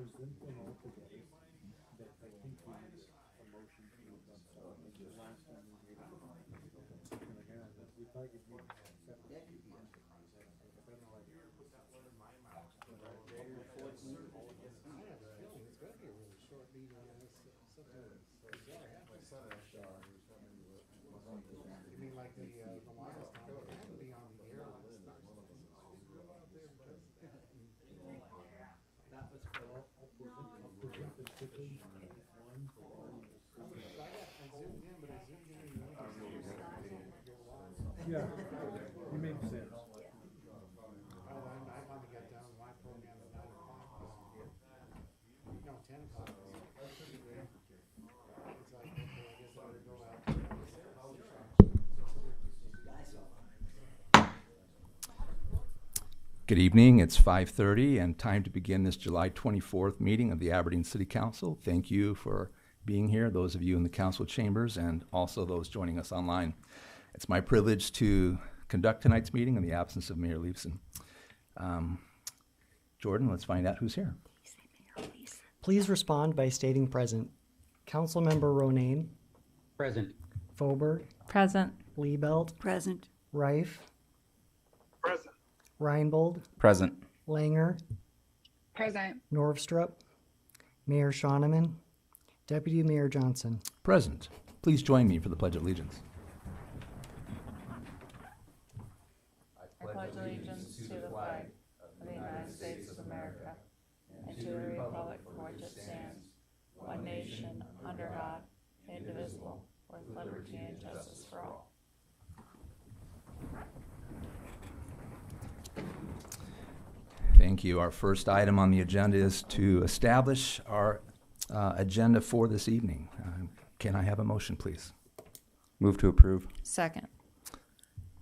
present them all today, but I think we need a motion to move them, so like the last time we did it. And again, we thought you'd be separate. But then like. It's gonna be a really short meeting on this subject. You mean like the last time, it had to be on the air last time. That was for, I'll present this quickly. One, I zoomed in, but I zoomed in and yeah, you make sense. I want to get done my program at 9 o'clock. No, 10 o'clock. It's like, okay, I guess I better go out. Good evening. It's 5:30 and time to begin this July 24th meeting of the Aberdeen City Council. Thank you for being here, those of you in the council chambers and also those joining us online. It's my privilege to conduct tonight's meeting in the absence of Mayor Leifson. Jordan, let's find out who's here. Please respond by stating present. Councilmember Ronayne, Present. Foberg, Present. Liebelt, Present. Reif, Present. Reinbold, Present. Langer, Present. Norvstrup, Mayor Schoeneman, Deputy Mayor Johnson. Present. Please join me for the Pledge of Allegiance. I pledge allegiance to the flag of the United States of America and to the republic for which it stands, one nation, under God, indivisible, with liberty and justice for all. Thank you. Our first item on the agenda is to establish our agenda for this evening. Can I have a motion, please? Move to approve. Second.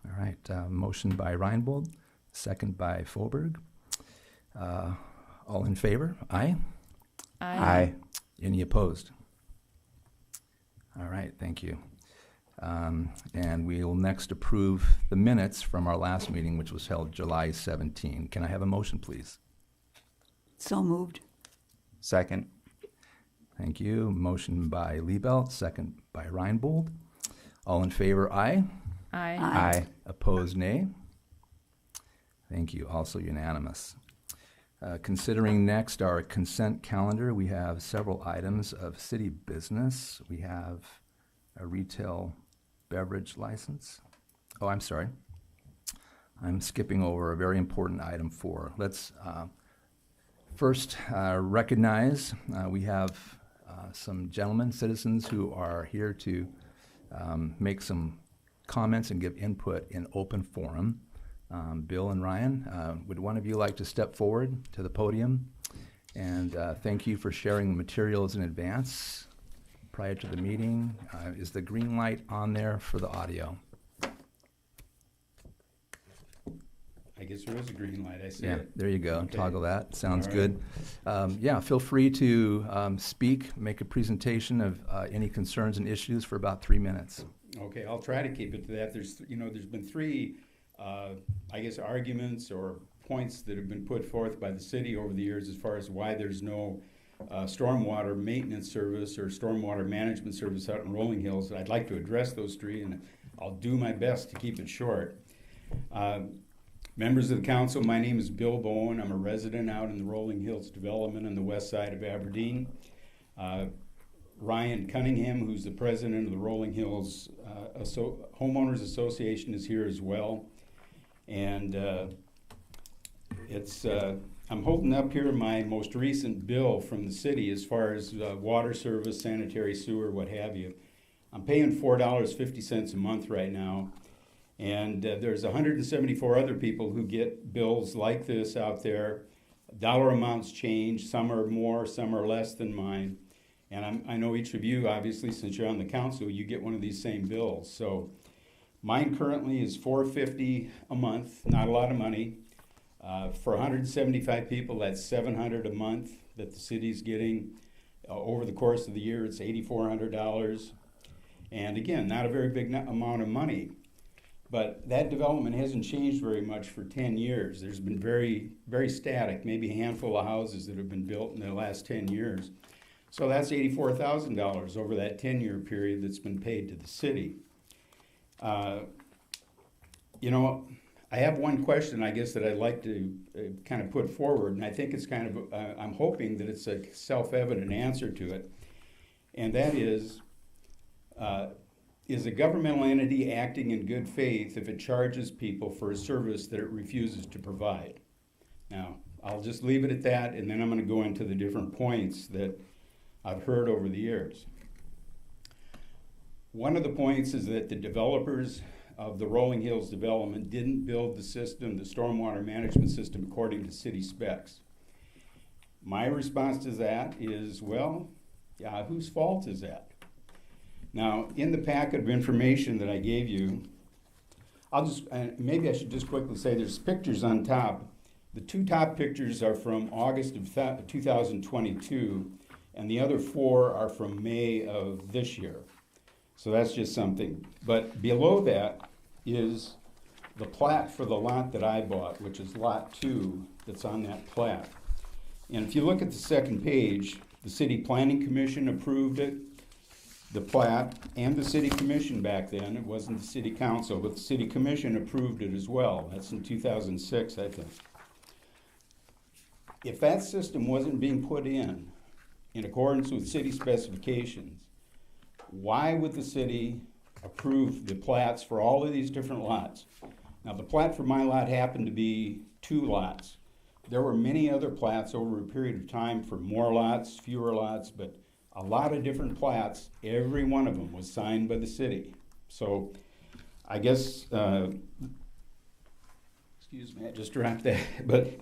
All right. Motion by Reinbold, second by Foberg. All in favor? Aye? Aye. Any opposed? All right. Thank you. And we will next approve the minutes from our last meeting, which was held July 17. Can I have a motion, please? So moved. Second. Thank you. Motion by Liebelt, second by Reinbold. All in favor, aye. Aye. Aye. Opposed, nay. Thank you. Also unanimous. Considering next our consent calendar, we have several items of city business. We have a retail beverage license. Oh, I'm sorry. I'm skipping over a very important item 4. Let's first recognize we have some gentlemen, citizens, who are here to make some comments and give input in open forum. Bill and Ryan, would one of you like to step forward to the podium? And thank you for sharing the materials in advance prior to the meeting. Is the green light on there for the audio? I guess there is a green light. I see Yeah, it. there you go. Okay. Toggle that. Sounds All right. good. Yeah, feel free to speak, make a presentation of any concerns and issues for about 3 minutes. Okay, I'll try to keep it to that. There's been 3, I guess, arguments or points that have been put forth by the city over the years as far as why there's no stormwater maintenance service or stormwater management service out in Rolling Hills. I'd like to address those 3, and I'll do my best to keep it short. Members of the council, my name is Bill Bowen. I'm a resident out in the Rolling Hills development on the west side of Aberdeen. Ryan Cunningham, who's the president of the Rolling Hills Homeowners Association, is here as well. And I'm holding up here my most recent bill from the city as far as water service, sanitary sewer, what have you. I'm paying $4.50 a month right now. And there's 174 other people who get bills like this out there. Dollar amounts change. Some are more, some are less than mine. And I know each of you, obviously, since you're on the council, you get one of these same bills. So mine currently is $4.50 a month, not a lot of money. For 175 people, that's $700 a month that the city's getting. Over the course of the year, it's $8,400. And again, not a very big amount of money. But that development hasn't changed very much for 10 years. There's been very, very static, maybe a handful of houses that have been built in the last 10 years. So that's $84,000 over that 10-year period that's been paid to the city. You know, I have one question, I guess, that I'd like to kind of put forward, and I think it's kind of, I'm hoping that it's a self-evident answer to it, and that is a governmental entity acting in good faith if it charges people for a service that it refuses to provide? Now, I'll just leave it at that, and then I'm going to go into the different points that I've heard over the years. One of the points is that the developers of the Rolling Hills development didn't build the system, the stormwater management system, according to city specs. My response to that is, well, yeah, whose fault is that? Now, in the packet of information that I gave you, maybe I should just quickly say there's pictures on top. The two top pictures are from August of 2022, and the other four are from May of this year. So that's just something. But below that is the plat for the lot that I bought, which is lot 2 that's on that plat. And if you look at the second page, the City Planning Commission approved it, the plat, and the City Commission back then. It wasn't the City Council, but the City Commission approved it as well. That's in 2006, I think. If that system wasn't being put in accordance with city specifications, why would the city approve the plats for all of these different lots? Now, the plat for my lot happened to be 2 lots. There were many other plats over a period of time for more lots, fewer lots, but a lot of different plats. Every one of them was signed by the city. So I guess, excuse me, I just dropped that, but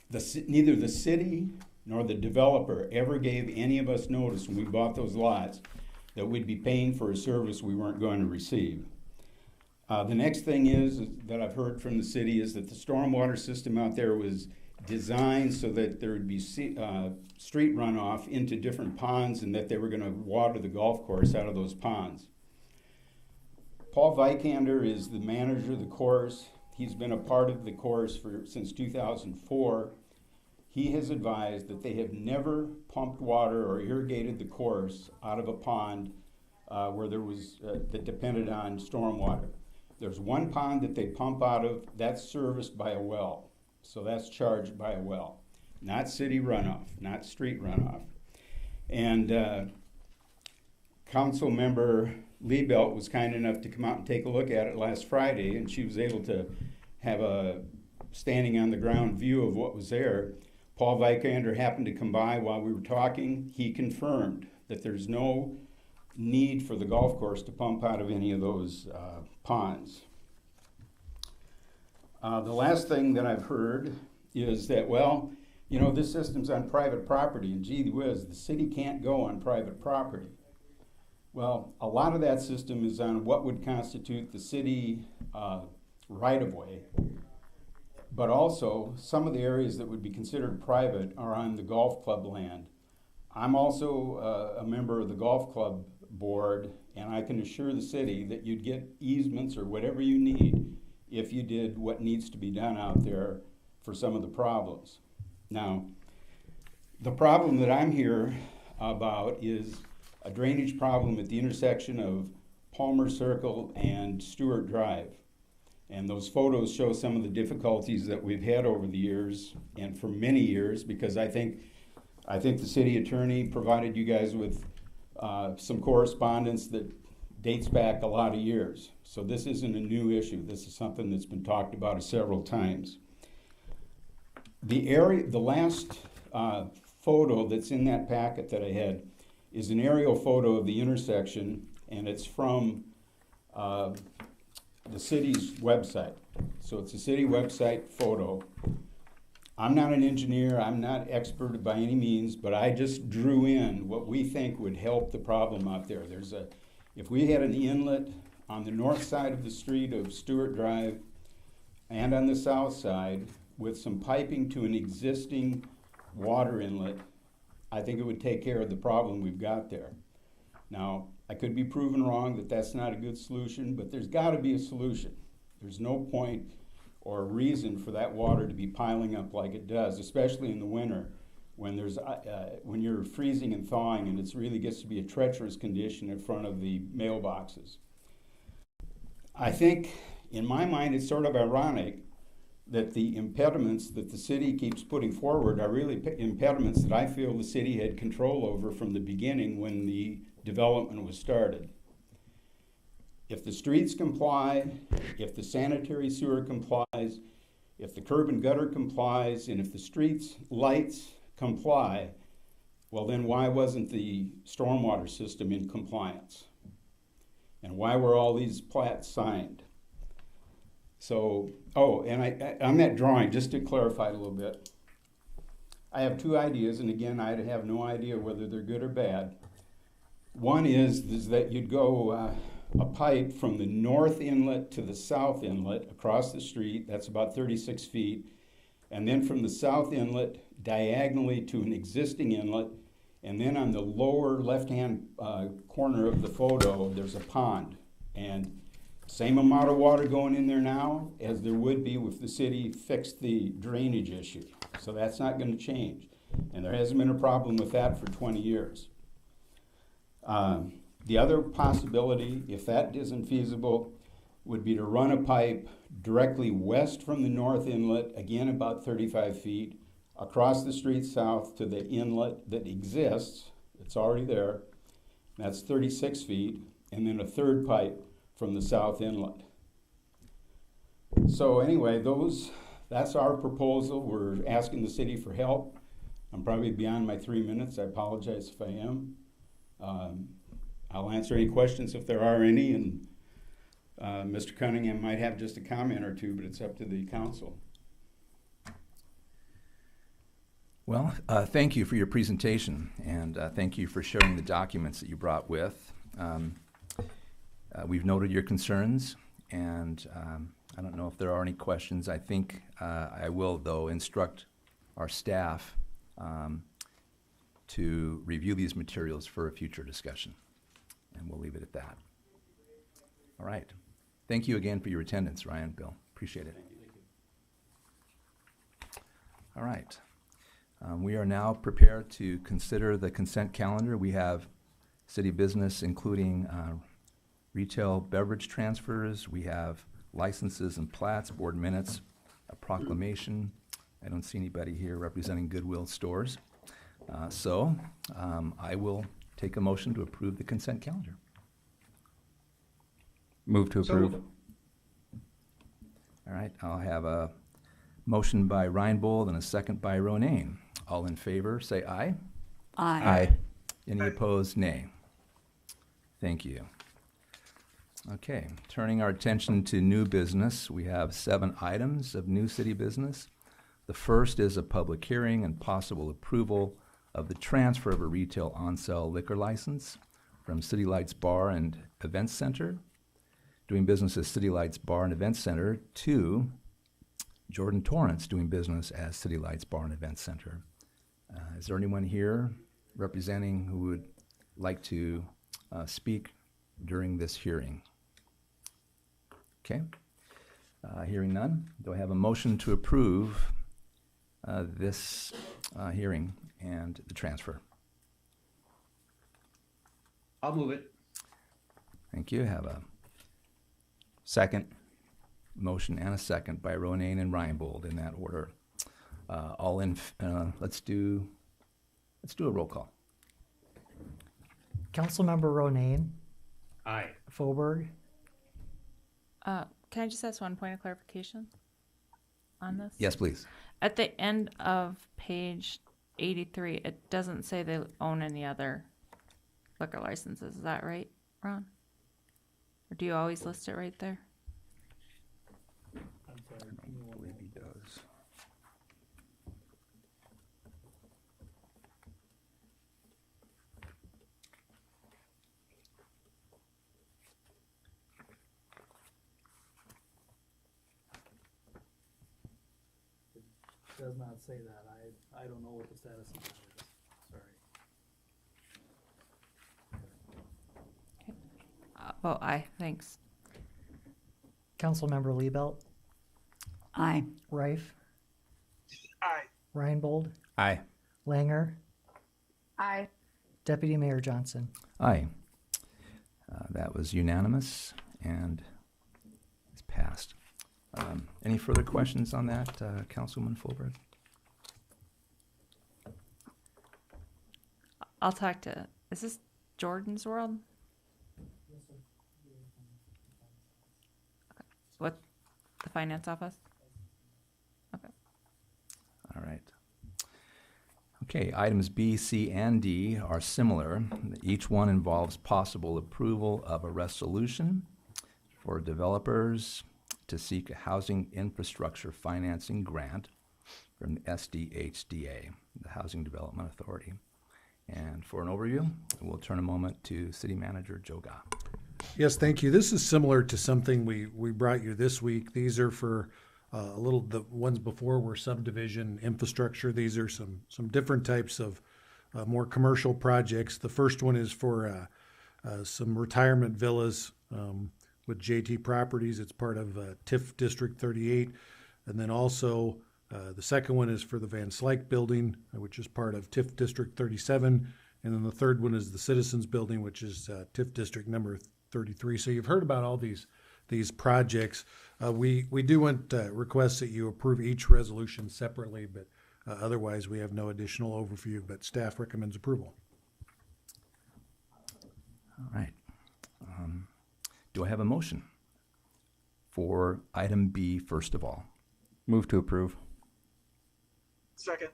neither the city nor the developer ever gave any of us notice when we bought those lots that we'd be paying for a service we weren't going to receive. The next thing is that I've heard from the city is that the stormwater system out there was designed so that there would be street runoff into different ponds and that they were going to water the golf course out of those ponds. Paul Vikander is the manager of the course. He's been a part of the course since 2004. He has advised that they have never pumped water or irrigated the course out of a pond where there was that depended on stormwater. There's one pond that they pump out of that's serviced by a well, so that's charged by a well, not city runoff, not street runoff. And Council Member Liebelt was kind enough to come out and take a look at it last Friday, and she was able to have a standing on the ground view of what was there. Paul Vikander happened to come by while we were talking. He confirmed that there's no need for the golf course to pump out of any of those ponds. The last thing that I've heard is that, well, you know, this system's on private property, and gee whiz, the city can't go on private property. Well, a lot of that system is on what would constitute the city right-of-way, but also some of the areas that would be considered private are on the golf club land. I'm also a member of the golf club board, and I can assure the city that you'd get easements or whatever you need if you did what needs to be done out there for some of the problems. Now, the problem that I'm here about is a drainage problem at the intersection of Palmer Circle and Stewart Drive. And those photos show some of the difficulties that we've had over the years, and for many years, because I think the city attorney provided you guys with some correspondence that dates back a lot of years. So this isn't a new issue. This is something that's been talked about several times. The last photo that's in that packet that I had is an aerial photo of the intersection, and it's from the city's website. So it's a city website photo. I'm not an engineer, I'm not expert by any means, but I just drew in what we think would help the problem out there. If we had an inlet on the north side of the street of Stewart Drive and on the south side with some piping to an existing water inlet, I think it would take care of the problem we've got there. Now, I could be proven wrong that that's not a good solution, but there's got to be a solution. There's no point or reason for that water to be piling up like it does, especially in the winter when when you're freezing and thawing, and it really gets to be a treacherous condition in front of the mailboxes. I think, in my mind, it's sort of ironic that the impediments that the city keeps putting forward are really impediments that I feel the city had control over from the beginning when the development was started. If the streets comply, if the sanitary sewer complies, if the curb and gutter complies, and if the streets lights comply, well then why wasn't the stormwater system in compliance? And why were all these plats signed? So, and on that drawing, just to clarify a little bit, I have two ideas, and again, I have no idea whether they're good or bad. One is that you'd go a pipe from the north inlet to the south inlet across the street, that's about 36 feet, and then from the south inlet diagonally to an existing inlet, and then on the lower left-hand corner of the photo, there's a pond. And same amount of water going in there now as there would be if the city fixed the drainage issue. So that's not going to change. And there hasn't been a problem with that for 20 years. The other possibility, if that isn't feasible, would be to run a pipe directly west from the north inlet, again about 35 feet, across the street south to the inlet that exists, it's already there, that's 36 feet, and then a third pipe from the south inlet. So anyway, that's our proposal. We're asking the city for help. I'm probably beyond my 3 minutes. I apologize if I am. I'll answer any questions if there are any, and Mr. Cunningham might have just a comment or two, but it's up to the council. Well, thank you for your presentation, and thank you for sharing the documents that you brought with. We've noted your concerns, and I don't know if there are any questions. I think I will, though, instruct our staff to review these materials for a future discussion, and we'll leave it at that. All right. Thank you again for your attendance, Ryan, Bill. Appreciate it. All right. We are now prepared to consider the consent calendar. We have city business, including retail beverage transfers. We have licenses and plats, board minutes, a proclamation. I don't see anybody here representing Goodwill Stores. So I will take a motion to approve the consent calendar. Move to approve. All right, I'll have a motion by Reinbold and a second by Ronayne. All in favor, say aye. Aye. Any opposed, nay. Thank you. Okay, turning our attention to new business, we have 7 items of new city business. The first is a public hearing and possible approval of the transfer of a retail on-sale liquor license from City Lights Bar and Event Center, doing business as City Lights Bar and Event Center, to Jordan Torrance, doing business as City Lights Bar and Event Center. Is there anyone here representing who would like to speak during this hearing? Okay. Hearing none, do I have a motion to approve this hearing and the transfer? I'll move it. Thank you. Have a Second. motion and a second by Ronayne and Reinbold in that order. Let's do a roll call. Councilmember Ronayne, Aye. Faubourg, Can I just ask one point of clarification on this? Yes, please. At the end of page 83, it doesn't say they own any other liquor licenses. Is that right, Ron? Or do you always list it right there? I'm sorry. I believe he does. Does not say that. I don't know what the status of that is. Sorry. vote aye, thanks. Councilmember Liebelt, Aye. Rife, Aye. Reinbold, Aye. Langer, Aye. Deputy Mayor Johnson. Aye. That was unanimous and it's passed. Any further questions on that, Councilwoman Fulberg? I'll talk to, is this Jordan's World? Okay. What, the finance office? Okay. All right. Okay, items B, C, and D are similar. Each one involves possible approval of a resolution for developers to seek a housing infrastructure financing grant from the SDHDA, the Housing Development Authority. And for an overview, we'll turn a moment to City Manager Joe Gah. Yes, thank you. This is similar to something we brought you this week. These are for the ones before were subdivision infrastructure. These are some different types of more commercial projects. The first one is for some retirement villas with JT Properties. It's part of TIF District 38. And then also the second one is for the Van Slyke Building, which is part of TIF District 37. And then the third one is the Citizens Building, which is TIF District number 33. So you've heard about all these projects. We do want request that you approve each resolution separately, but otherwise we have no additional overview, but staff recommends approval. All right. Do I have a motion for item B first of all? Move to approve. Second.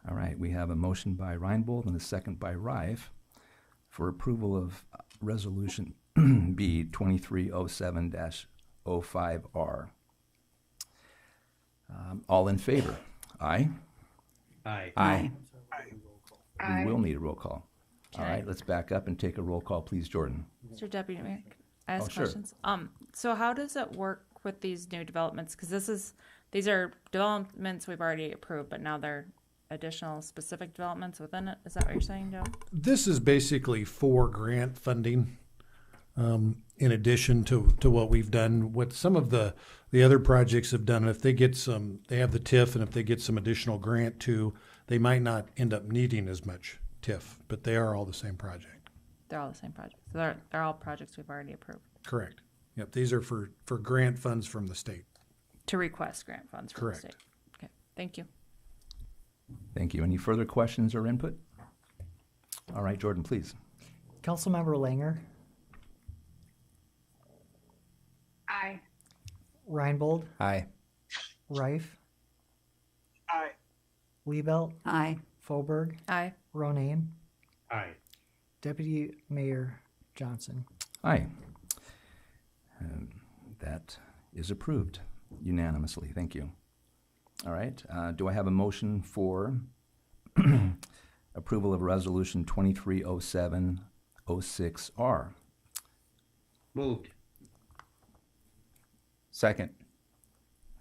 All right, we have a motion by Reinbold and a second by Rife for approval of Resolution B 2307-05R. All in favor? Aye? Aye. Aye. Aye. We will need a roll call. All right, let's back up and take a roll call, please, Jordan. Mr. Deputy Mayor, I ask Oh, sure. questions. So how does it work with these new developments? Because these are developments we've already approved, but now they're additional specific developments within it. Is that what you're saying, Joe? This is basically for grant funding, in addition to what we've done. What some of the other projects have done, if they get they have the TIF, and if they get some additional grant too, they might not end up needing as much TIF, but they are all the same project. They're all the same projects. So they're all projects we've already approved. Correct. Yep, these are for grant funds from the state. To request grant funds from Correct. the state. Okay, thank you. Thank you. Any further questions or input? All right, Jordan, please. Councilmember Langer, Aye. Reinbold, Aye. Rife, Aye. Liebelt, Aye. Fauberg, Aye. Ronayne, Aye. Deputy Mayor Johnson. Aye. That is approved unanimously. Thank you. All right. Do I have a motion for approval of Resolution 2307-06R? Moved. Second.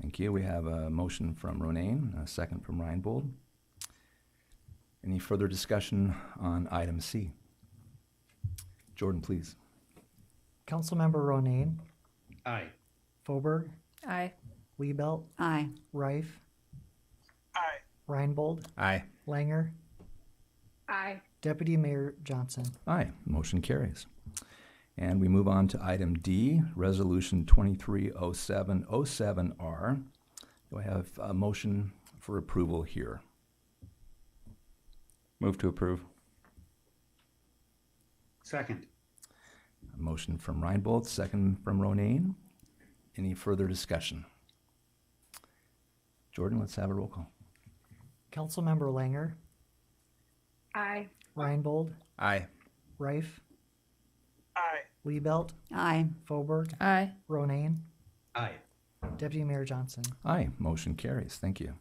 Thank you. We have a motion from Ronayne, a second from Reinbold. Any further discussion on item C? Jordan, please. Councilmember Ronayne, Aye. Fauberg, Aye. Liebelt, Aye. Rife, Aye. Reinbold, Aye. Langer, Aye. Deputy Mayor Johnson. Aye. Motion carries. And we move on to item D, Resolution 2307-07R. Do I have a motion for approval here? Move to approve. Second. A motion from Reinbold, second from Ronayne. Any further discussion? Jordan, let's have a roll call. Councilmember Langer, Aye. Reinbold, Aye. Rife, Aye. Liebelt, Aye. Fauberg, Aye. Ronayne, Aye. Deputy Mayor Johnson. Aye, motion carries. Thank you.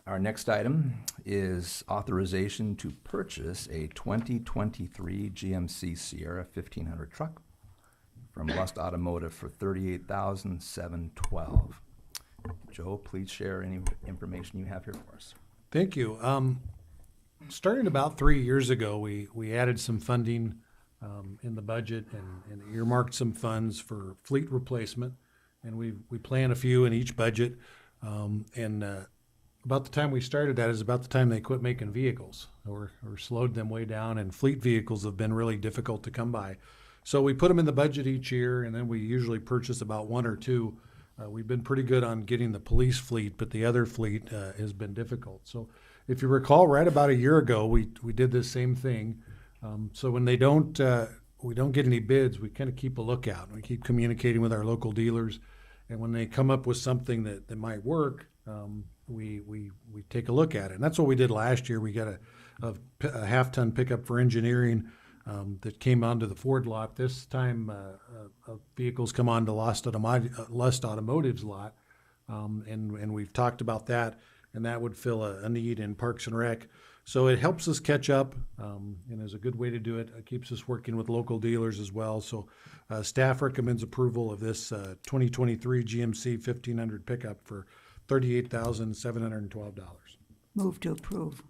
Our next item is authorization to purchase a 2023 GMC Sierra 1500 truck from Lust Automotive for $38,712. Joe, please share any information you have here for us. Thank you. Starting about 3 years ago, we added some funding in the budget and earmarked some funds for fleet replacement. And we plan a few in each budget. About the time we started that is about the time they quit making vehicles or slowed them way down, and fleet vehicles have been really difficult to come by. So we put them in the budget each year, and then we usually purchase about one or two. We've been pretty good on getting the police fleet, but the other fleet has been difficult. So if you recall, right about a year ago, we did this same thing. So when we don't get any bids, we kind of keep a lookout. We keep communicating with our local dealers, and when they come up with something that might work, we take a look at it. And that's what we did last year. We got a half-ton pickup for engineering that came onto the Ford lot. This time, vehicles come on to Lust Automotive's lot, and we've talked about that, and that would fill a need in Parks and Rec. So it helps us catch up, and is a good way to do it. It keeps us working with local dealers as well. So staff recommends approval of this 2023 GMC 1500 pickup for $38,712. Move to approve.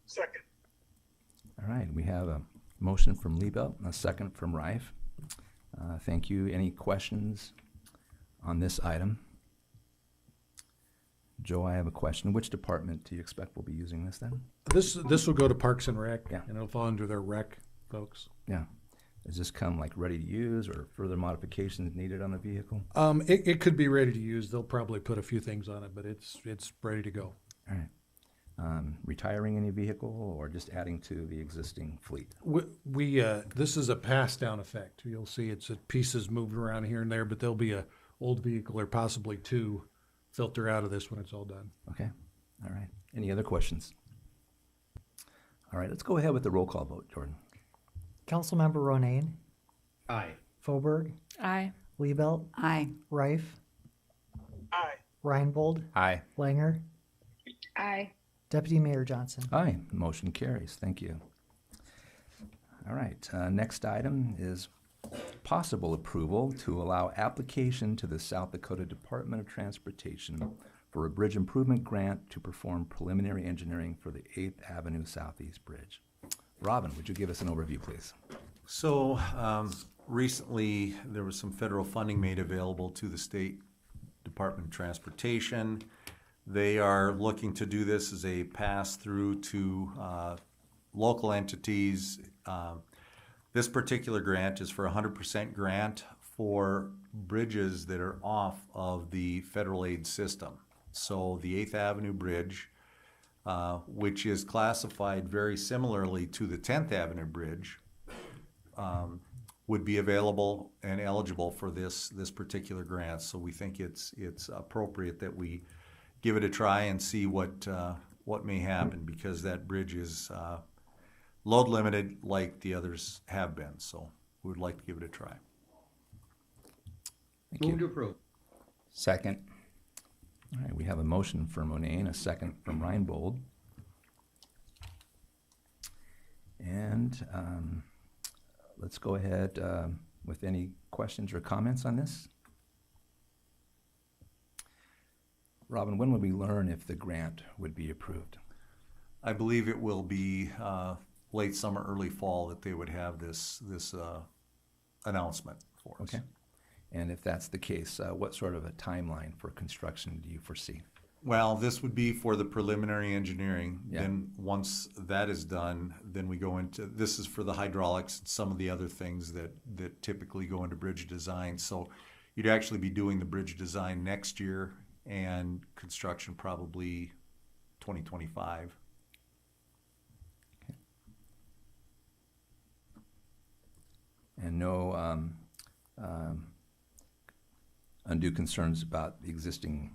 Second. All right, we have a motion from Liebelt and a second from Reif. Thank you. Any questions on this item? Joe, I have a question. Which department do you expect will be using this then? This will go to Parks and Rec, Yeah. and it'll fall under their rec folks. Yeah. Does this come like ready to use or further modifications needed on the vehicle? It could be ready to use. They'll probably put a few things on it, but it's ready to go. All right. Retiring any vehicle or just adding to the existing fleet? This is a pass-down effect. You'll see it's pieces moved around here and there, but there'll be a old vehicle or possibly two filter out of this when it's all done. Okay. All right. Any other questions? All right, let's go ahead with the roll call vote, Jordan. Councilmember Ronayne, Aye. Faubourg, Aye. Liebelt, Aye. Rife, Aye. Reinbold, Aye. Langer, Aye. Deputy Mayor Johnson. Aye. Motion carries. Thank you. All right. Next item is possible approval to allow application to the South Dakota Department of Transportation for a bridge improvement grant to perform preliminary engineering for the 8th Avenue Southeast Bridge. Robin, would you give us an overview, please? So recently, there was some federal funding made available to the State Department of Transportation. They are looking to do this as a pass-through to local entities. This particular grant is for a 100% grant for bridges that are off of the federal aid system. So the 8th Avenue Bridge, which is classified very similarly to the 10th Avenue Bridge, would be available and eligible for this particular grant. So we think it's appropriate that we give it a try and see what may happen, because that bridge is load limited like the others have been. So we would like to give it a try. Thank Move you. to approve. Second. All right, we have a motion from Ronayne, a second from Reinbold. And let's go ahead with any questions or comments on this. Robin, when would we learn if the grant would be approved? I believe it will be late summer, early fall that they would have this announcement for us. Okay. And if that's the case, what sort of a timeline for construction do you foresee? Well, this would be for the preliminary engineering. Yeah. Then once that is done, then we go into, this is for the hydraulics and some of the other things that typically go into bridge design. So you'd actually be doing the bridge design next year and construction probably 2025. And no undue concerns about the existing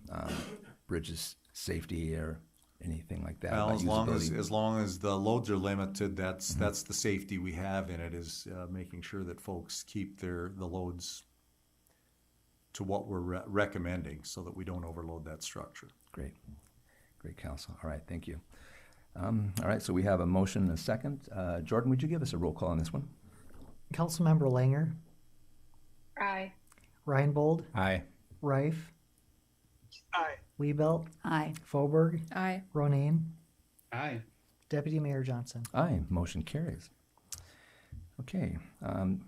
bridges' safety or anything like that? Well, about usability? as long as the loads are limited, that's the safety we have in it, is making sure that folks keep the loads to what we're recommending, so that we don't overload that structure. Great. Great, counsel. All right, thank you. All right, so we have a motion and a second. Jordan, would you give us a roll call on this one? Councilmember Langer, Aye. Reinbold, Aye. Rife, Aye. Liebelt, Aye. Faubourg, Aye. Ronayne, Aye. Deputy Mayor Johnson. Aye, motion carries. Okay,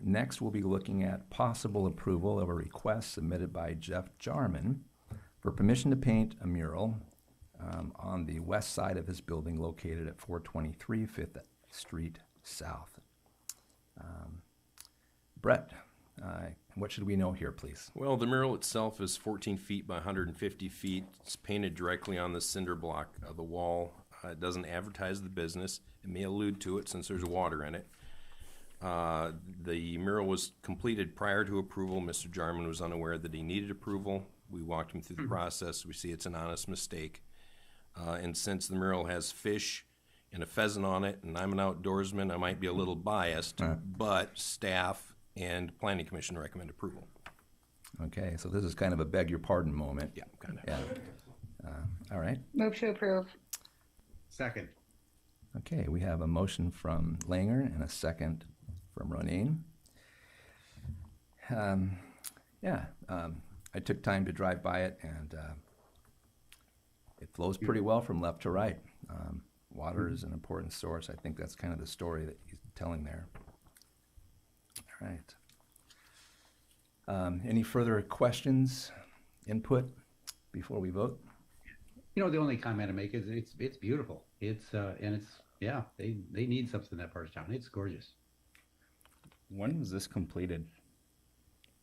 next we'll be looking at possible approval of a request submitted by Jeff Jarman for permission to paint a mural on the west side of his building located at 423 Fifth Street South. Brett, what should we know here, please? Well, the mural itself is 14 feet by 150 feet. It's painted directly on the cinder block of the wall. It doesn't advertise the business. It may allude to it since there's water in it. The mural was completed prior to approval. Mr. Jarman was unaware that he needed approval. We walked him through the process. We see it's an honest mistake. And since the mural has fish and a pheasant on it, and I'm an outdoorsman, I might be a little biased, but staff and Planning Commission recommend approval. Okay, so this is kind of a beg your pardon moment. Yeah, kind of. Yeah. All right. Move to approve. Second. Okay, we have a motion from Langer and a second from Ronayne. I took time to drive by it, and it flows pretty well from left to right. Water is an important source. I think that's kind of the story that he's telling there. All right. Any further questions, input before we vote? The only comment I make is it's beautiful. It's they need something in that part of town. It's gorgeous. When was this completed?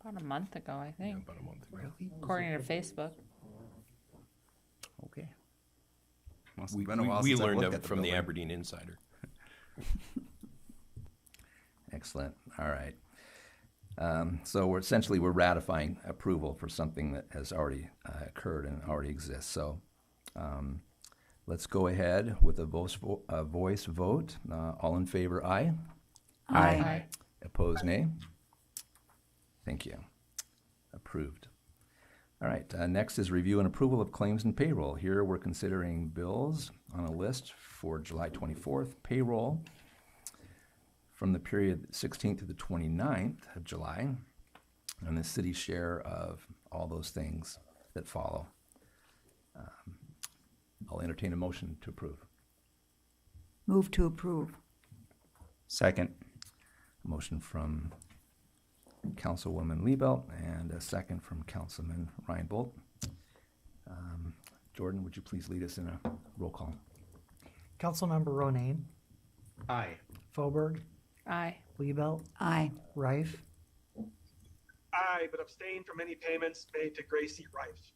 About a month ago, I think, About a month ago. according to Facebook. Okay. Must have We, been a while we since I learned looked of at it the from the building. Aberdeen Insider. Excellent. All right. So we're ratifying approval for something that has already occurred and already exists. So let's go ahead with a voice vote. All in favor, aye. Aye. Opposed, nay. Thank you. Approved. All right. Next is review and approval of claims and payroll. Here we're considering bills on a list for July 24th, payroll from the period 16th to the 29th of July, and the city's share of all those things that follow. I'll entertain a motion to approve. Move to approve. Second. A motion from Councilwoman Liebelt and a second from Councilman Reinbold. Jordan, would you please lead us in a roll call? Councilmember Ronayne, Aye. Faubourg, Aye. Liebelt, Aye. Reif, Aye, but abstain from any payments made to Gracie Rife.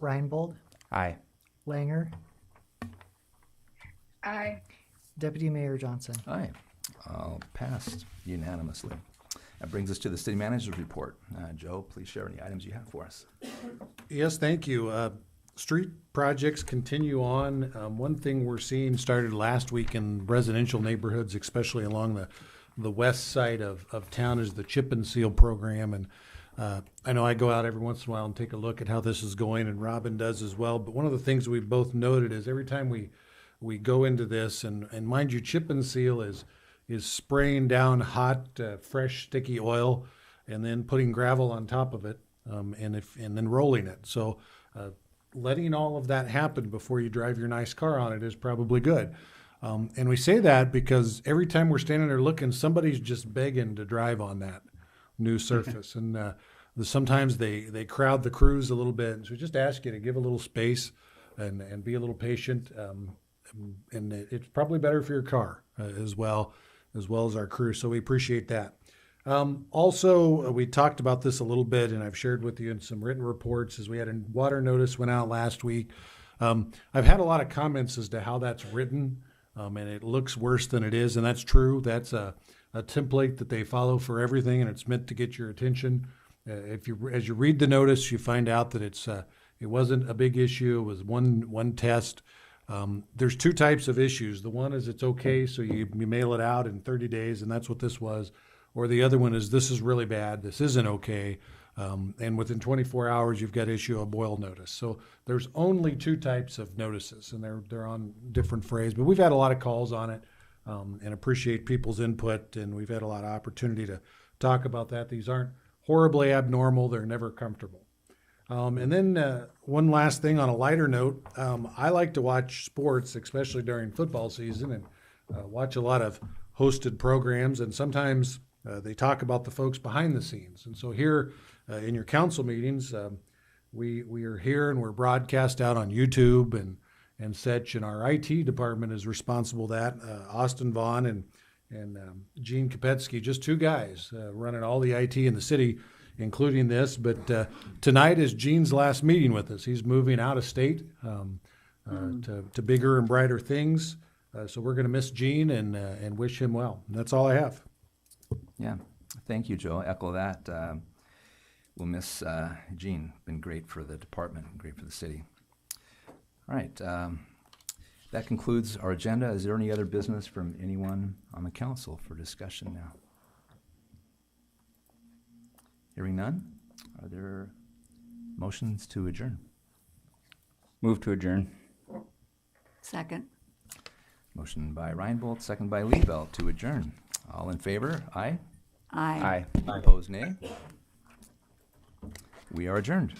Reinbold, Aye. Langer, Aye. Deputy Mayor Johnson. Aye. All passed unanimously. That brings us to the city manager's report. Joe, please share any items you have for us. Yes, thank you. Street projects continue on. One thing we're seeing started last week in residential neighborhoods, especially along the west side of town, is the chip and seal program. And I know I go out every once in a while and take a look at how this is going, and Robin does as well. But one of the things we've both noted is every time we go into this, and mind you, chip and seal is spraying down hot, fresh, sticky oil, and then putting gravel on top of it, and then rolling it. So letting all of that happen before you drive your nice car on it is probably good. And we say that because every time we're standing there looking, somebody's just begging to drive on that new surface. And sometimes they crowd the crews a little bit. So we just ask you to give a little space and be a little patient. And it's probably better for your car as well as our crew. So we appreciate that. Also, we talked about this a little bit, and I've shared with you in some written reports as we had a water notice went out last week. I've had a lot of comments as to how that's written, and it looks worse than it is, and that's true. That's a template that they follow for everything, and it's meant to get your attention. As you read the notice, you find out that it wasn't a big issue. It was one test. There's two types of issues. The one is it's okay, so you mail it out in 30 days, and that's what this was. Or the other one is this is really bad, this isn't okay, and within 24 hours you've got to issue a boil notice. So there's only two types of notices, and they're on different phrase. But we've had a lot of calls on it, and appreciate people's input, and we've had a lot of opportunity to talk about that. These aren't horribly abnormal, they're never comfortable. And then one last thing on a lighter note, I like to watch sports, especially during football season, and watch a lot of hosted programs, and sometimes they talk about the folks behind the scenes. And so here in your council meetings, we are here and we're broadcast out on YouTube and such. And our IT department is responsible for that. Austin Vaughn and Gene Kopetsky, just two guys running all the IT in the city, including this. But tonight is Gene's last meeting with us. He's moving out of state to bigger and brighter things. So we're going to miss Gene and wish him well. And that's all I have. Yeah, thank you, Joe. Echo that. We'll miss Gene. Been great for the department, and great for the city. All right, that concludes our agenda. Is there any other business from anyone on the council for discussion now? Hearing none, are there motions to adjourn? Move to adjourn. Second. Motion by Reinbold, second by Liebelt to adjourn. All in favor? Aye. Aye. Aye. Opposed, nay. We are adjourned.